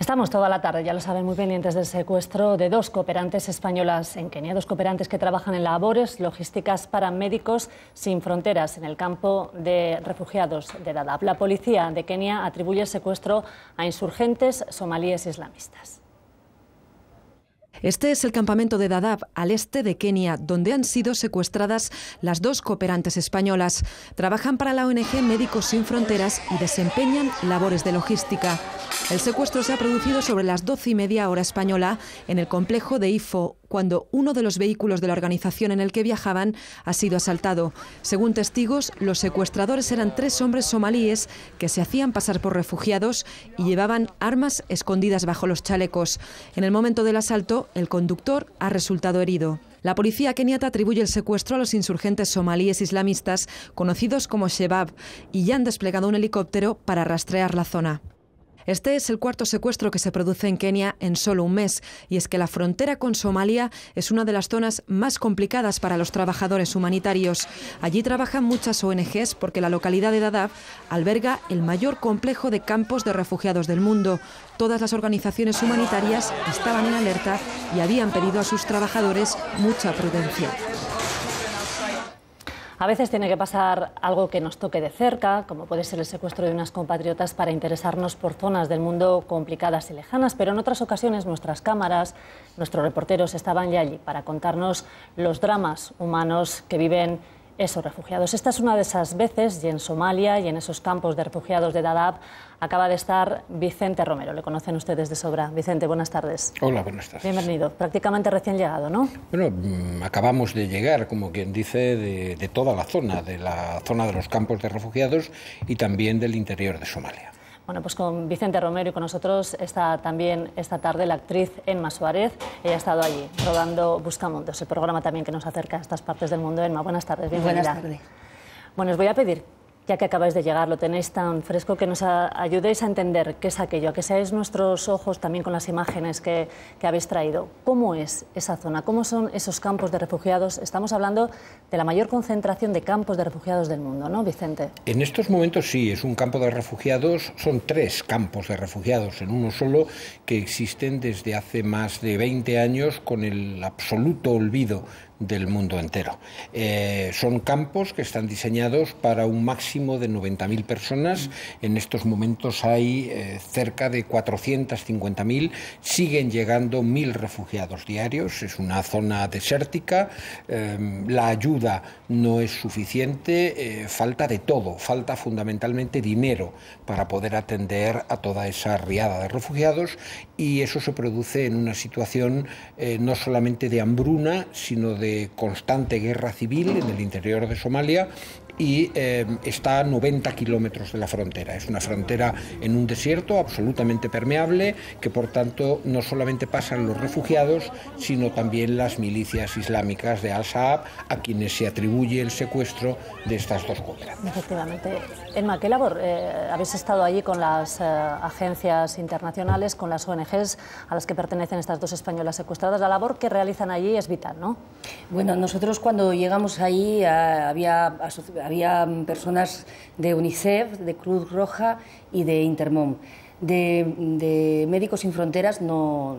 Estamos toda la tarde, ya lo saben, muy pendientes del secuestro de dos cooperantes españolas en Kenia, dos cooperantes que trabajan en labores logísticas para Médicos Sin Fronteras en el campo de refugiados de Dadaab. La policía de Kenia atribuye el secuestro a insurgentes somalíes islamistas. Este es el campamento de Dadaab, al este de Kenia, donde han sido secuestradas las dos cooperantes españolas. Trabajan para la ONG Médicos Sin Fronteras y desempeñan labores de logística. El secuestro se ha producido sobre las 12:30 hora española en el complejo de Ifo, cuando uno de los vehículos de la organización en el que viajaban ha sido asaltado. Según testigos, los secuestradores eran 3 hombres somalíes que se hacían pasar por refugiados y llevaban armas escondidas bajo los chalecos. En el momento del asalto, el conductor ha resultado herido. La policía keniata atribuye el secuestro a los insurgentes somalíes islamistas, conocidos como Shebab, y ya han desplegado un helicóptero para rastrear la zona. Este es el cuarto secuestro que se produce en Kenia en solo un mes, y es que la frontera con Somalia es una de las zonas más complicadas para los trabajadores humanitarios. Allí trabajan muchas ONGs porque la localidad de Dadaab alberga el mayor complejo de campos de refugiados del mundo. Todas las organizaciones humanitarias estaban en alerta y habían pedido a sus trabajadores mucha prudencia. A veces tiene que pasar algo que nos toque de cerca, como puede ser el secuestro de unas compatriotas, para interesarnos por zonas del mundo complicadas y lejanas, pero en otras ocasiones nuestras cámaras, nuestros reporteros estaban ya allí para contarnos los dramas humanos que viven esos refugiados. Esta es una de esas veces, y en Somalia y en esos campos de refugiados de Dadaab acaba de estar Vicente Romero. Le conocen ustedes de sobra. Vicente, buenas tardes. Hola, buenas tardes. Bienvenido. Prácticamente recién llegado, ¿no? Bueno, acabamos de llegar, como quien dice, de toda la zona de los campos de refugiados y también del interior de Somalia. Bueno, pues con Vicente Romero y con nosotros está también esta tarde la actriz Emma Suárez. Ella ha estado allí rodando Buscamundos, el programa también que nos acerca a estas partes del mundo. Emma, buenas tardes, bienvenida. Buenas tardes. Bueno, os voy a pedir, ya que acabáis de llegar, lo tenéis tan fresco, que nos ayudéis a entender qué es aquello, a que seáis nuestros ojos también con las imágenes que habéis traído. ¿Cómo es esa zona? ¿Cómo son esos campos de refugiados? Estamos hablando de la mayor concentración de campos de refugiados del mundo, ¿no, Vicente? En estos momentos sí, es un campo de refugiados, son 3 campos de refugiados en uno solo, que existen desde hace más de 20 años con el absoluto olvido del mundo entero. Son campos que están diseñados para un máximo de 90.000 personas. En estos momentos hay cerca de 450.000. Siguen llegando 1.000 refugiados diarios. Es una zona desértica. La ayuda no es suficiente. Falta de todo. Falta fundamentalmente dinero para poder atender a toda esa riada de refugiados, y eso se produce en una situación no solamente de hambruna, sino de constante guerra civil en el interior de Somalia, y está a 90 kilómetros de la frontera. Es una frontera en un desierto absolutamente permeable, que por tanto no solamente pasan los refugiados, sino también las milicias islámicas de Al-Shabaab, a quienes se atribuye el secuestro de estas dos cooperantes. Efectivamente. Emma, ¿qué labor? Habéis estado allí con las agencias internacionales, con las ONGs a las que pertenecen estas dos españolas secuestradas. La labor que realizan allí es vital, ¿no? Bueno, nosotros cuando llegamos ahí había personas de UNICEF, de Cruz Roja y de Intermón. De Médicos Sin Fronteras no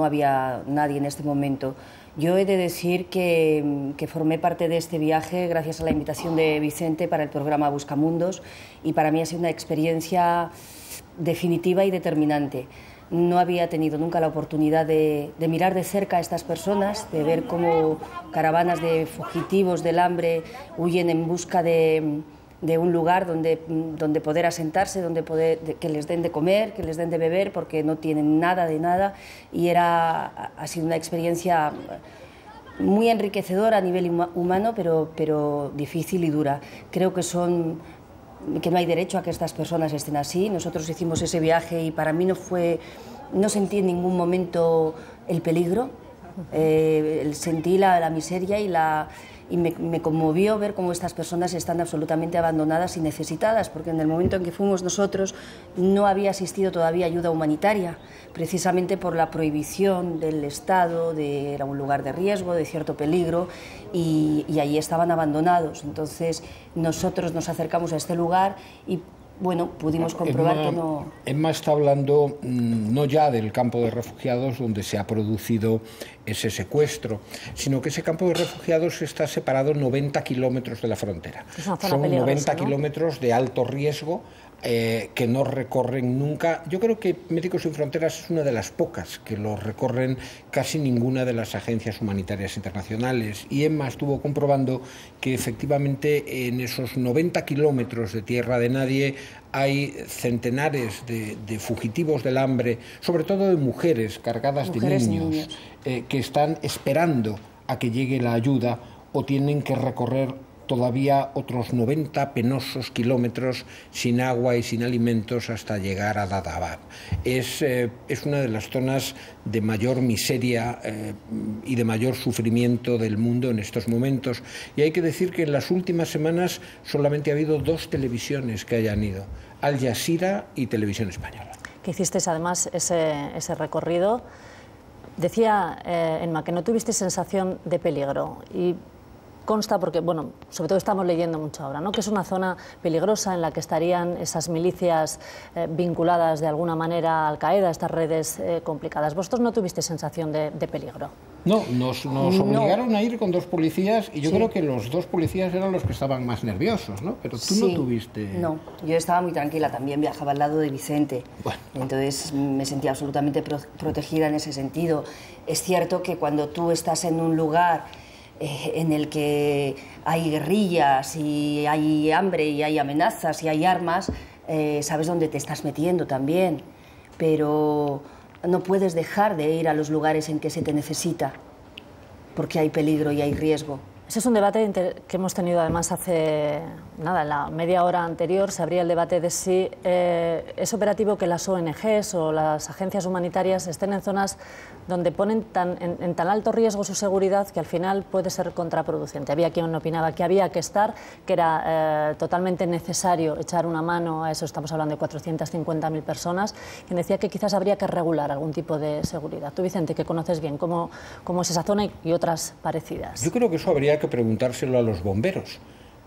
había nadie en este momento. Yo he de decir que formé parte de este viaje gracias a la invitación de Vicente para el programa Buscamundos, y para mí ha sido una experiencia definitiva y determinante. No había tenido nunca la oportunidad de mirar de cerca a estas personas, de ver cómo caravanas de fugitivos del hambre huyen en busca de un lugar donde poder asentarse, que les den de comer, que les den de beber, porque no tienen nada de nada. Y ha sido una experiencia muy enriquecedora a nivel humano, pero difícil y dura. Creo que no hay derecho a que estas personas estén así. Nosotros hicimos ese viaje y para mí no sentí en ningún momento el peligro. Sentí la miseria y me conmovió ver cómo estas personas están absolutamente abandonadas y necesitadas, porque en el momento en que fuimos nosotros no había asistido todavía ayuda humanitaria, precisamente por la prohibición del Estado, era un lugar de riesgo, de cierto peligro, y allí estaban abandonados. Entonces nosotros nos acercamos a este lugar y bueno, pudimos comprobar que no... Emma está hablando no ya del campo de refugiados donde se ha producido ese secuestro, sino que ese campo de refugiados está separado 90 kilómetros de la frontera. Es una zona Son peligrosa, 90 ¿no? kilómetros de alto riesgo que no recorren nunca. Yo creo que Médicos Sin Fronteras es una de las pocas que lo recorren casi ninguna de las agencias humanitarias internacionales, y Emma estuvo comprobando que efectivamente en esos 90 kilómetros de tierra de nadie hay centenares de fugitivos del hambre, sobre todo de mujeres cargadas de niños, que están esperando a que llegue la ayuda o tienen que recorrer todavía otros 90 penosos kilómetros sin agua y sin alimentos hasta llegar a Dadaab. Es una de las zonas de mayor miseria y de mayor sufrimiento del mundo en estos momentos. Y hay que decir que en las últimas semanas solamente ha habido 2 televisiones que hayan ido, Al Jazeera y Televisión Española. Que hicisteis además ese recorrido. Decía Emma que no tuviste sensación de peligro, y consta porque, bueno, sobre todo estamos leyendo mucho ahora, ¿no?, que es una zona peligrosa en la que estarían esas milicias vinculadas de alguna manera a Al-Qaeda, estas redes complicadas. ¿Vosotros no tuviste sensación de peligro? No, nos obligaron a ir con 2 policías y yo creo que los 2 policías eran los que estaban más nerviosos, ¿no? Pero tú no tuviste... No, yo estaba muy tranquila, también viajaba al lado de Vicente. Bueno. Entonces me sentía absolutamente protegida en ese sentido. Es cierto que cuando tú estás en un lugar en el que hay guerrillas y hay hambre y hay amenazas y hay armas, sabes dónde te estás metiendo también, pero no puedes dejar de ir a los lugares en que se te necesita, porque hay peligro y hay riesgo. Ese es un debate que hemos tenido además hace nada, en la media hora anterior se abría el debate de si es operativo que las ONGs o las agencias humanitarias estén en zonas donde ponen en tan alto riesgo su seguridad que al final puede ser contraproducente. Había quien opinaba que había que estar, que era totalmente necesario echar una mano a eso, estamos hablando de 450.000 personas, quien decía que quizás habría que regular algún tipo de seguridad. Tú, Vicente, que conoces bien cómo es esa zona y otras parecidas. Yo creo que eso habría que preguntárselo a los bomberos.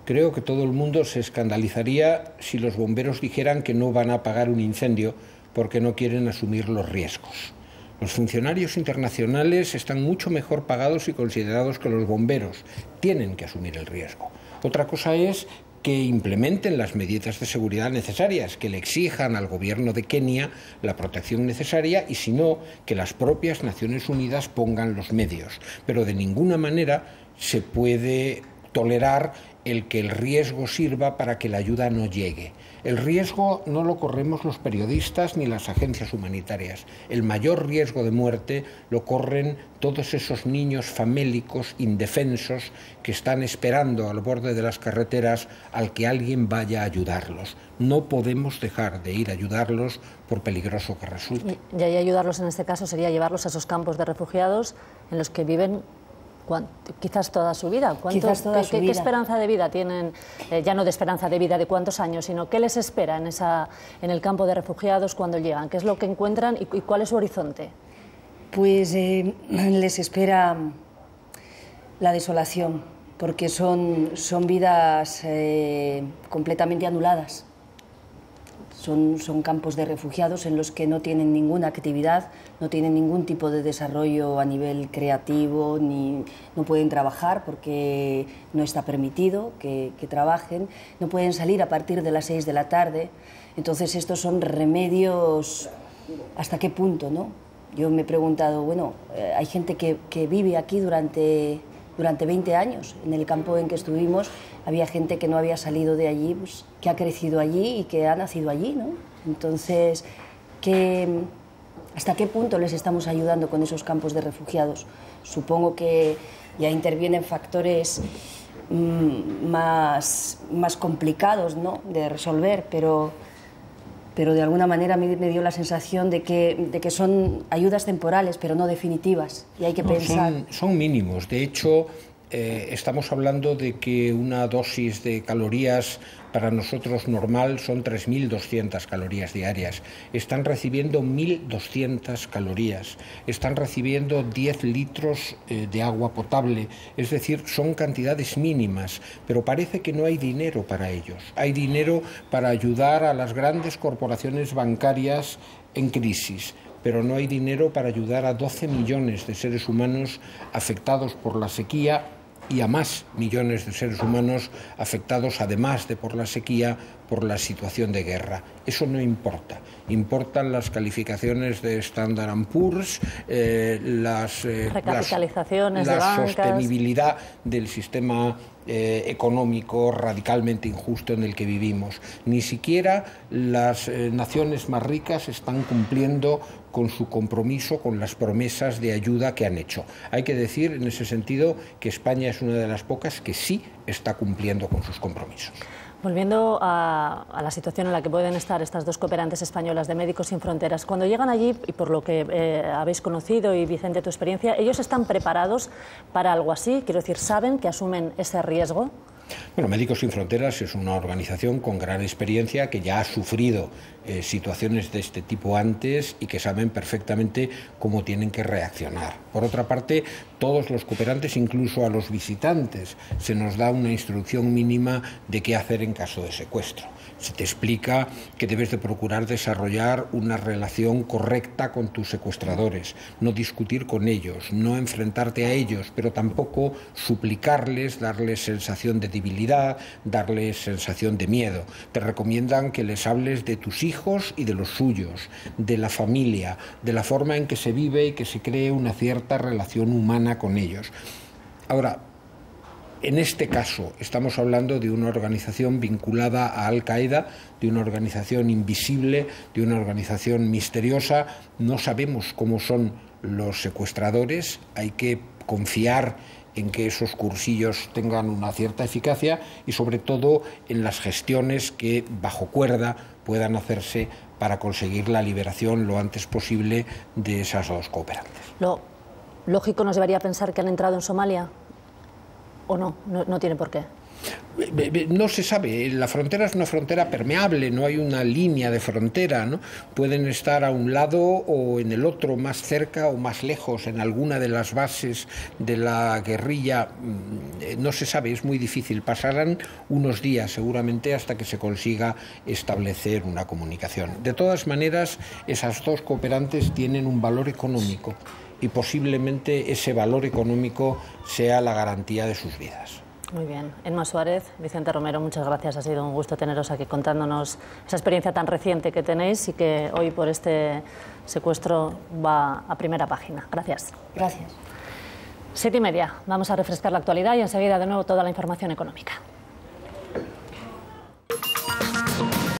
Creo que todo el mundo se escandalizaría si los bomberos dijeran que no van a apagar un incendio porque no quieren asumir los riesgos. Los funcionarios internacionales están mucho mejor pagados y considerados que los bomberos. Tienen que asumir el riesgo. Otra cosa es que implementen las medidas de seguridad necesarias, que le exijan al gobierno de Kenia la protección necesaria y, si no, que las propias Naciones Unidas pongan los medios. Pero de ninguna manera se puede tolerar el que el riesgo sirva para que la ayuda no llegue. El riesgo no lo corremos los periodistas ni las agencias humanitarias. El mayor riesgo de muerte lo corren todos esos niños famélicos, indefensos, que están esperando al borde de las carreteras al que alguien vaya a ayudarlos. No podemos dejar de ir a ayudarlos por peligroso que resulte. Y ahí ayudarlos en este caso sería llevarlos a esos campos de refugiados en los que viven quizás toda su vida. ¿Qué esperanza de vida tienen? Ya no de esperanza de vida de cuántos años, sino qué les espera en el campo de refugiados cuando llegan. ¿Qué es lo que encuentran y cuál es su horizonte? Pues les espera la desolación, porque son vidas completamente anuladas. Son campos de refugiados en los que no tienen ninguna actividad, no tienen ningún tipo de desarrollo a nivel creativo, no pueden trabajar porque no está permitido que trabajen, no pueden salir a partir de las 6 de la tarde. Entonces estos son remedios, ¿hasta qué punto, no? Yo me he preguntado, bueno, hay gente que vive aquí durante 20 años. En el campo en que estuvimos había gente que no había salido de allí, pues, que ha crecido allí y que ha nacido allí, ¿no? Entonces, ¿hasta qué punto les estamos ayudando con esos campos de refugiados? Supongo que ya intervienen factores más complicados, ¿no?, de resolver, pero de alguna manera me dio la sensación de que son ayudas temporales, pero no definitivas, y hay que pensar... Son mínimos. De hecho, estamos hablando de que una dosis de calorías para nosotros normal son 3.200 calorías diarias. Están recibiendo 1.200 calorías. Están recibiendo 10 litros de agua potable. Es decir, son cantidades mínimas, pero parece que no hay dinero para ellos. Hay dinero para ayudar a las grandes corporaciones bancarias en crisis, pero no hay dinero para ayudar a 12 millones de seres humanos afectados por la sequía y a más millones de seres humanos afectados, además de por la sequía, por la situación de guerra. Eso no importa. Importan las calificaciones de Standard & Poor's, recapitalizaciones de la bancas, sostenibilidad del sistema económico radicalmente injusto en el que vivimos. Ni siquiera las naciones más ricas están cumpliendo con su compromiso, con las promesas de ayuda que han hecho. Hay que decir en ese sentido que España es una de las pocas que sí está cumpliendo con sus compromisos. Volviendo a la situación en la que pueden estar estas dos cooperantes españolas de Médicos Sin Fronteras, cuando llegan allí, y por lo que habéis conocido, y Vicente, tu experiencia, ¿ellos están preparados para algo así? Quiero decir, ¿saben que asumen ese riesgo? Bueno, Médicos Sin Fronteras es una organización con gran experiencia que ya ha sufrido situaciones de este tipo antes y que saben perfectamente cómo tienen que reaccionar. Por otra parte, todos los cooperantes, incluso a los visitantes, se nos da una instrucción mínima de qué hacer en caso de secuestro. Se te explica que debes de procurar desarrollar una relación correcta con tus secuestradores, no discutir con ellos, no enfrentarte a ellos, pero tampoco suplicarles, darles sensación de debilidad, darles sensación de miedo. Te recomiendan que les hables de tus hijos y de los suyos, de la familia, de la forma en que se vive y que se cree una cierta relación humana con ellos. Ahora, en este caso estamos hablando de una organización vinculada a Al-Qaeda, de una organización invisible, de una organización misteriosa. No sabemos cómo son los secuestradores, hay que confiar en que esos cursillos tengan una cierta eficacia y sobre todo en las gestiones que bajo cuerda puedan hacerse para conseguir la liberación lo antes posible de esas dos cooperantes. Lo lógico nos llevaría a pensar que han entrado en Somalia. ¿O no tiene por qué? No se sabe, la frontera es una frontera permeable, no hay una línea de frontera, ¿no? Pueden estar a un lado o en el otro, más cerca o más lejos, en alguna de las bases de la guerrilla, no se sabe, es muy difícil. Pasarán unos días seguramente hasta que se consiga establecer una comunicación. De todas maneras, esas dos cooperantes tienen un valor económico y posiblemente ese valor económico sea la garantía de sus vidas. Muy bien. Emma Suárez, Vicente Romero, muchas gracias. Ha sido un gusto teneros aquí contándonos esa experiencia tan reciente que tenéis y que hoy por este secuestro va a primera página. Gracias. Gracias. 7:30. Vamos a refrescar la actualidad y enseguida de nuevo toda la información económica.